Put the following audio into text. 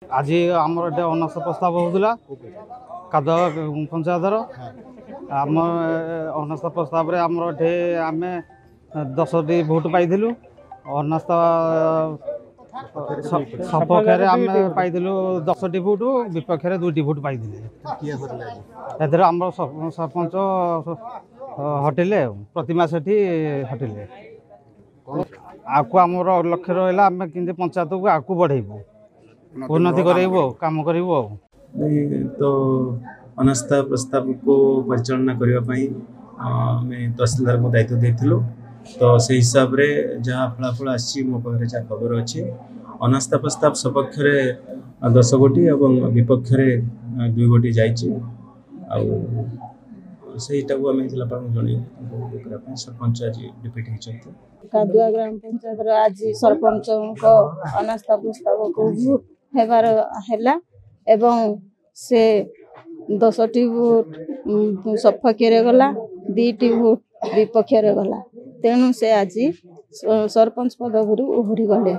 आज आमर एटे अनस प्रस्ताव होता काद पंचायतर आम अनस प्रस्ताव आमर एटे आम 10टी भोट पाइलु अनस सपक्ष आम पाइलु 10टी भोट विपक्ष 2टी भोट पाइले आम सरपंच हटिले प्रतिमा सेठी हटिले आकु आमर लक्ष्य रहा आम कि पंचायत को आगू बढ़ेबू उन्नति करेबू काम करूँ तो अनास्था प्रस्ताव को परिचालना करने तहसीलदार को दायित्व देथिलु तो से हिसाब रे जहाँ फलाफल आसी मो पाखे जहाँ खबर अच्छी अनास्था प्रस्ताव सपक्ष 10 गोटी और विपक्ष 2 गोटी जाटा को आम जिलापाल जन सरपंच आज डिप्यूट होती कादुआ ग्राम पंचायत आज सरपंच अनास्था प्रस्ताव को भोट हेबार हैला एवं से 10टी भोट सपक्ष गला 2टी भोट विपक्ष गला तेणु से आज सरपंच पदवी ओहरी गले।